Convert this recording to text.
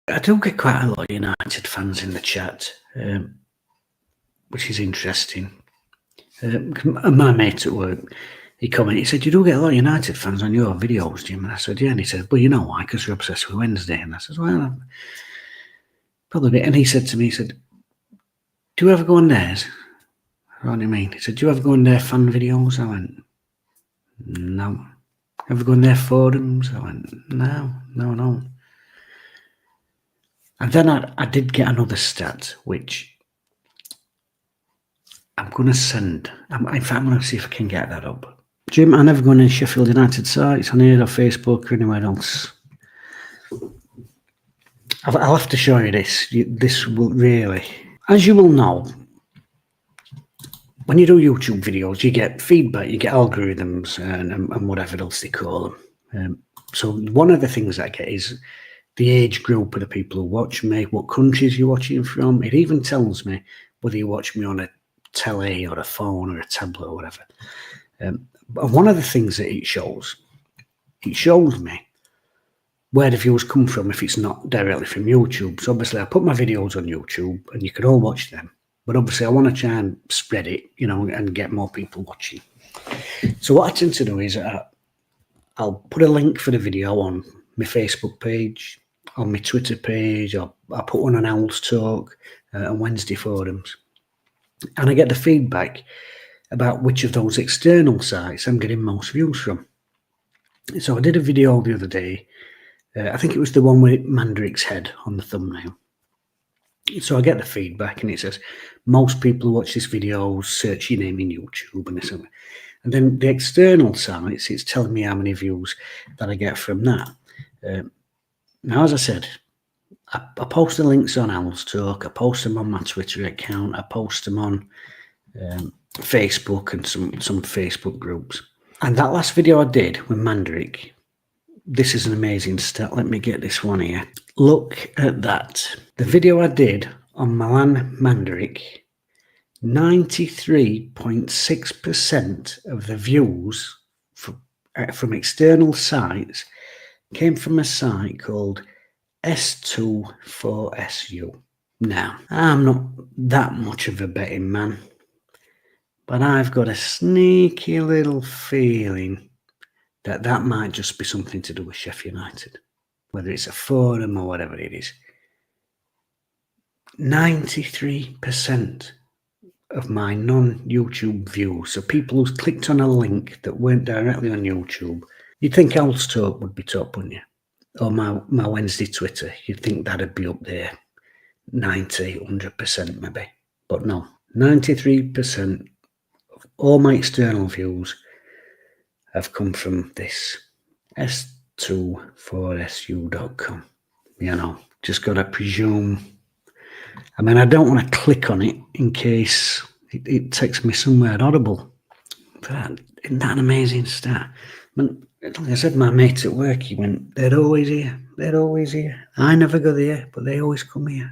I do get quite a lot of United fans in the chat, which is interesting. My mate at work, he commented, he said, "You do get a lot of United fans on your videos, Jim?" And I said, "Yeah." And he said, "Well, you know why? Because you're obsessed with Wednesday." And I said, "Well, probably a bit." And he said to me, he said, "Do you ever go on theirs?" What do you mean? He said, "Do you ever go on their fan videos?" I went, "No." "Ever go on their forums?" I went, No. And then I did get another stat, which I'm going to send. In fact, I'm going to see if I can get that up. Jim, I never go on any Sheffield United sites on here or Facebook or anywhere else. I'll have to show you this. This will really... As you will know, when you do YouTube videos, you get feedback, you get algorithms and whatever else they call them. So one of the things I get is the age group of the people who watch me, what countries you're watching from. It even tells me whether you watch me on a telly or a phone or a tablet or whatever. But one of the things that it shows me where the views come from if it's not directly from YouTube. So obviously I put my videos on YouTube and you can all watch them. But obviously I want to try and spread it, and get more people watching. So what I tend to do is I'll put a link for the video on my Facebook page, on my Twitter page, or I put one on Owls Talk and Wednesday forums. And I get the feedback about which of those external sites I'm getting most views from. So I did a video the other day. I think it was the one with Mandarik's head on the thumbnail. So I get the feedback and it says, most people who watch this video search your name in YouTube and this and that. And then the external sites, it's telling me how many views that I get from that. Now, as I said, I post the links on Owls Talk, I post them on my Twitter account, I post them on Facebook and some Facebook groups. And that last video I did with Mandarik, this is an amazing stat. Let me get this one here. Look at that. The video I did on Milan Mandarik, 93.6% of the views from external sites came from a site called S24SU. Now, I'm not that much of a betting man, but I've got a sneaky little feeling that might just be something to do with Sheffield United, whether it's a forum or whatever it is. 93% of my non-YouTube views, so people who clicked on a link that weren't directly on YouTube, you'd think Owls Talk would be top, wouldn't you? Or my Wednesday Twitter, you'd think that'd be up there, 90, 100% maybe. But no, 93% of all my external views have come from this s24su.com. Just got to presume. I mean, I don't want to click on it in case it takes me somewhere audible. But isn't that an amazing stat? I mean, like I said, my mate at work, he went, they're always here. I never go there, but they always come here.